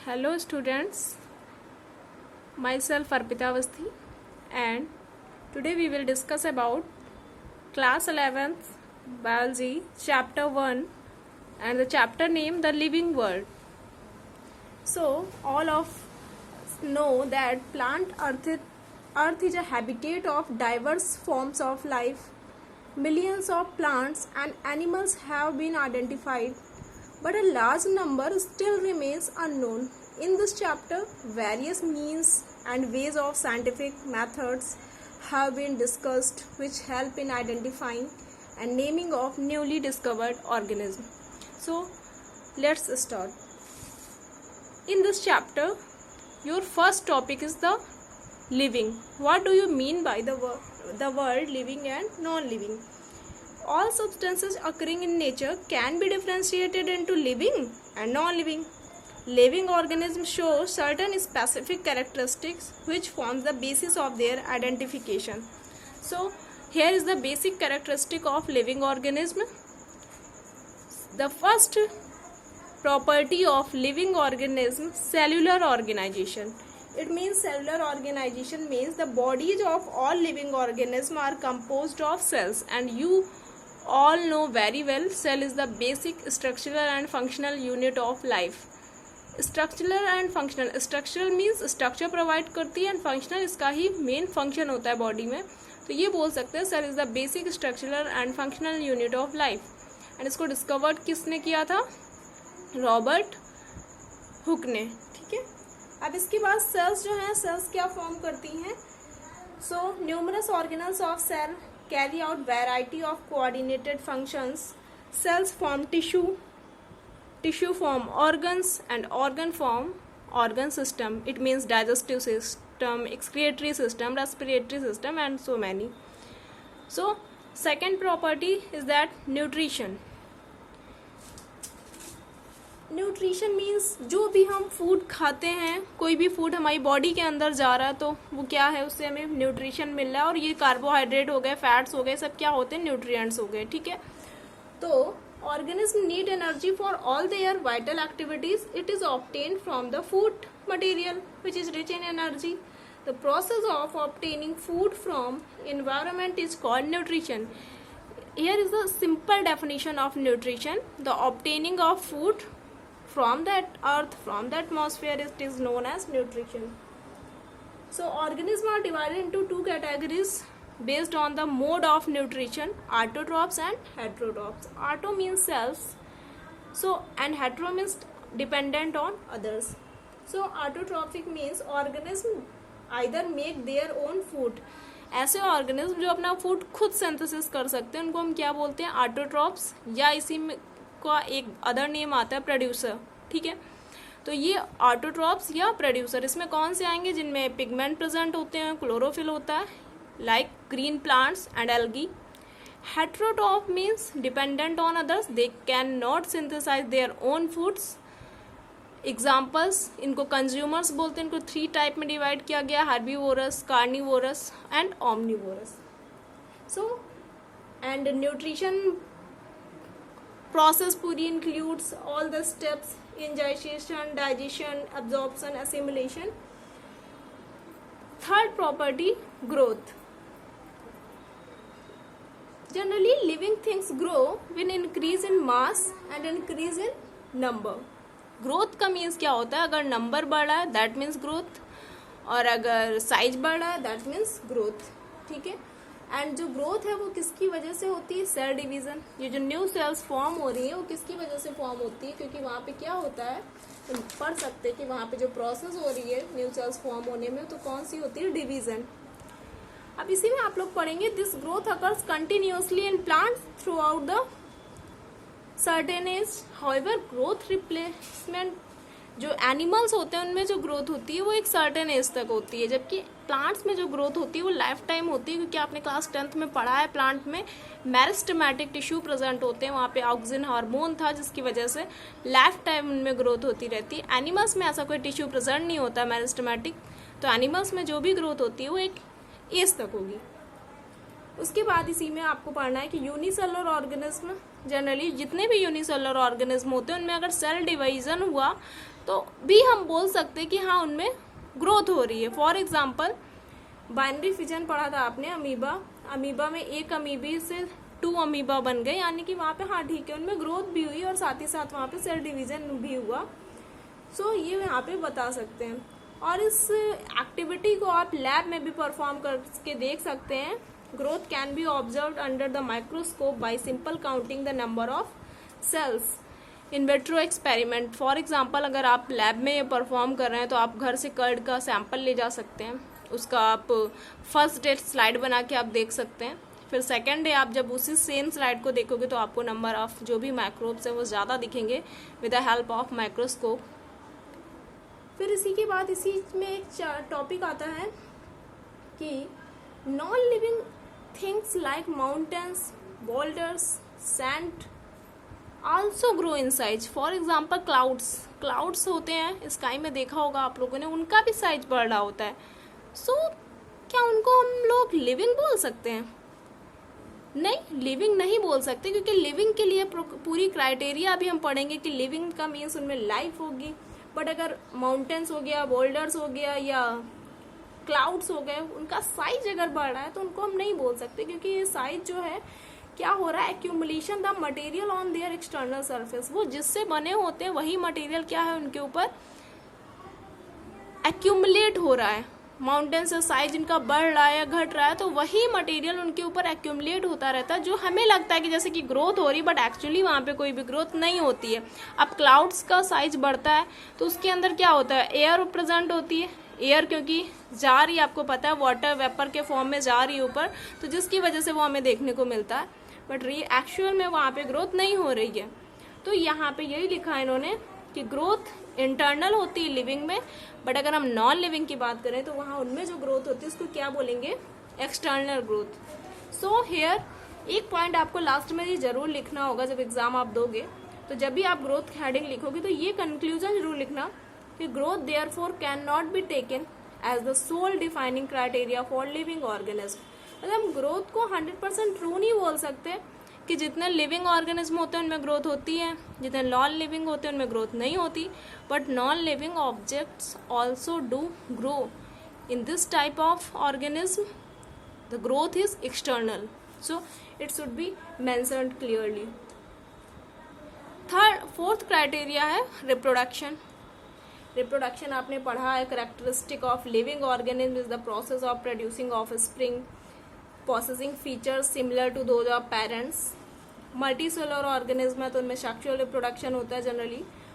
Hello students, myself Arpita Avasthi and today we will discuss about class 11th biology chapter 1 and the chapter name the living world. So all of us know that earth is a habitat of diverse forms of life. Millions of plants and animals have been identified, but a large number still remains unknown. In this chapter, various means and ways of scientific methods have been discussed which help in identifying and naming of newly discovered organisms. So, let's start. In this chapter, your first topic is the living. What do you mean by the word living and non-living? All substances occurring in nature can be differentiated into living and non-living. Living organisms show certain specific characteristics which forms the basis of their identification. So, here is the basic characteristic of living organism. The first property of living organism, cellular organization. It means cellular organization means the bodies of all living organisms are composed of cells, and you all know very well cell is the basic structural and functional unit of life. Structural and functional, structural means structure provide करती है and functional इसका ही main function होता है body में. तो ये बोल सकते हैं cell is the basic structural and functional unit of life. And इसको डिस्कवर्ड किसने किया था? रॉबर्ट हुक ने. ठीक है. अब इसके बाद सेल्स जो हैं, सेल्स क्या फॉर्म करती हैं? So numerous organelles of cell carry out variety of coordinated functions. Cells form tissue form organs, and organ form organ system. It means digestive system, excretory system, respiratory system, and so many. So second property is that nutrition. Nutrition means जो भी हम food खाते हैं, कोई भी food हमारी body के अंदर जा रहा है तो वो क्या है, उससे हमें न्यूट्रिशन मिल रहा है. और ये कार्बोहाइड्रेट हो गए, फैट्स हो गए, सब क्या होते हैं? न्यूट्रिएंट्स हो गए. ठीक है. तो organism need energy for all their vital activities. It is obtained from the food material which is rich in energy. The process of obtaining food from environment is called nutrition. Here is the simple definition of nutrition. The obtaining of food from that earth, from the atmosphere, it is known as nutrition. So organisms are divided into two categories based on the mode of nutrition: autotrophs and heterotrophs. Auto means cells, so and hetero means dependent on others. So autotrophic means organism either make their own food. ऐसे organism जो अपना food खुद synthesis कर सकते हैं उनको हम क्या बोलते हैं? ऑटोट्रॉप्स, या इसी में का एक अदर नेम आता है प्रोड्यूसर. ठीक है. तो ये ऑटोट्रॉप्स या प्रोड्यूसर इसमें कौन से आएंगे? जिनमें पिगमेंट प्रेजेंट होते हैं, क्लोरोफिल होता है, like green plants and algae. Heterotroph means dependent on others. They can not synthesize their own foods. Examples, इनको कंज्यूमर्स बोलते हैं. इनको 3 टाइप में डिवाइड किया गया: herbivorous, carnivorous and omnivorous. So and nutrition process पूरी includes all the steps: ingestion, digestion, absorption, assimilation. Third property, growth. Generally, living things grow when increase in mass and increase in number. Growth का means क्या होता है? अगर number बढ़ा है that means growth, और अगर साइज बढ़ा है दैट मीन्स ग्रोथ. ठीक है. एंड जो ग्रोथ है वो किसकी वजह से होती है? Cell division. ये जो न्यू सेल्स फॉर्म हो रही है वो किसकी वजह से फॉर्म होती है? क्योंकि वहाँ पे क्या होता है, तो पढ़ सकते हैं कि वहाँ पे जो प्रोसेस हो रही है न्यू सेल्स फॉर्म होने में, तो कौन सी होती है? डिवीजन. अब इसी में आप लोग पढ़ेंगे this growth occurs continuously in plants through out the certain age. However growth replacement जो एनिमल्स होते हैं उनमें जो ग्रोथ होती है वो एक सर्टेन एज तक होती है, जबकि प्लांट्स में जो ग्रोथ होती है वो लाइफ टाइम होती है. क्योंकि आपने क्लास 10th में पढ़ा है प्लांट में मेरिस्टेमेटिक टिश्यू प्रेजेंट होते हैं, वहाँ पे ऑक्सीजन हार्मोन था जिसकी वजह से लाइफ टाइम उनमें ग्रोथ होती रहती है. एनिमल्स में ऐसा कोई टिश्यू प्रेजेंट नहीं होता मेरिस्टेमेटिक. तो एनिमल्स में जो भी ग्रोथ होती है वो एक एज तक होगी. उसके बाद इसी में आपको पढ़ना है कि यूनिसेलुलर ऑर्गेनिज्म जनरली जितने भी यूनिसेलुलर ऑर्गेनिज्म होते हैं उनमें अगर सेल डिवीजन हुआ तो भी हम बोल सकते हैं कि हाँ उनमें ग्रोथ हो रही है। फॉर एग्जाम्पल बाइनरी फिजन पढ़ा था आपने, अमीबा में एक अमीबी से 2 अमीबा बन गए, यानी कि वहाँ पे हाँ ठीक है उनमें ग्रोथ भी हुई और साथ ही साथ वहाँ पे सेल डिवीजन भी हुआ। सो ये यहाँ पे बता सकते हैं। और इस एक्टिविटी को आप लैब में भी परफॉर्म करके देख सकते हैं। Growth can be observed under the microscope by simple counting the number of cells in vitro experiment. For example अगर आप लैब में ये परफॉर्म कर रहे हैं तो आप घर से कर्ड का सैंपल ले जा सकते हैं, उसका आप फर्स्ट डे स्लाइड बना के आप देख सकते हैं। फिर सेकेंड डे आप जब उसी सेम स्लाइड को देखोगे तो आपको नंबर ऑफ जो भी माइक्रोब्स हैं वो ज़्यादा दिखेंगे with the help of microscope. फिर इसी के बाद इसी में एक टॉपिक आता है कि non living things like mountains, boulders, sand also grow in size. For example clouds होते हैं स्काई में, देखा होगा आप लोगों ने, उनका भी साइज बढ़ रहा होता है। सो क्या उनको हम लोग लिविंग बोल सकते हैं? नहीं, लिविंग नहीं बोल सकते, क्योंकि लिविंग के लिए पूरी क्राइटेरिया अभी हम पढ़ेंगे कि लिविंग का मीन्स उनमें लाइफ होगी। बट अगर माउंटेन्स हो गया, बोल्डर्स हो गया या क्लाउड्स हो गए, उनका साइज अगर बढ़ रहा है तो उनको हम नहीं बोल सकते, क्योंकि ये साइज जो है क्या हो रहा है, accumulation the material on their external surface. वो जिससे बने होते हैं वही मटेरियल क्या है उनके ऊपर एक्यूमुलेट हो रहा है। माउंटेन से साइज इनका बढ़ रहा है या घट रहा है तो वही मटेरियल उनके ऊपर एक्यूमुलेट होता रहता है, जो हमें लगता है कि जैसे कि ग्रोथ हो रही, बट एक्चुअली वहाँ पे कोई भी ग्रोथ नहीं होती है। अब क्लाउड्स का साइज बढ़ता है तो उसके अंदर क्या होता है, एयर प्रेजेंट होती है। एयर क्योंकि जा रही है, आपको पता है वाटर वेपर के फॉर्म में जा रही है ऊपर, तो जिसकी वजह से वो हमें देखने को मिलता है, बट एक्चुअल में वहाँ पे ग्रोथ नहीं हो रही है। तो यहाँ पे यही लिखा है इन्होंने कि ग्रोथ इंटरनल होती है लिविंग में, बट अगर हम नॉन लिविंग की बात करें तो वहाँ उनमें जो ग्रोथ होती है उसको क्या बोलेंगे, एक्सटर्नल ग्रोथ। सो हियर एक पॉइंट आपको लास्ट में ये जरूर लिखना होगा जब एग्जाम आप दोगे, तो जब भी आप ग्रोथ हेडिंग लिखोगे तो ये कंक्लूजन जरूर लिखना कि growth therefore can not be taken as the sole defining criteria for living organism. मतलब हम ग्रोथ को 100% ट्रू नहीं बोल सकते कि जितने लिविंग ऑर्गेनिज्म होते हैं उनमें ग्रोथ होती है, जितने नॉन लिविंग होते हैं उनमें ग्रोथ नहीं होती। But non living objects also do grow in this type of organism, the growth is external, so it should be mentioned clearly. Fourth criteria है रिप्रोडक्शन। रिप्रोडक्शन आपने पढ़ा है, characteristic of living organism is the process of producing of spring possessing features similar to those of parents। Multi cellular organism है तो उनमें sexual reproduction होता है generally.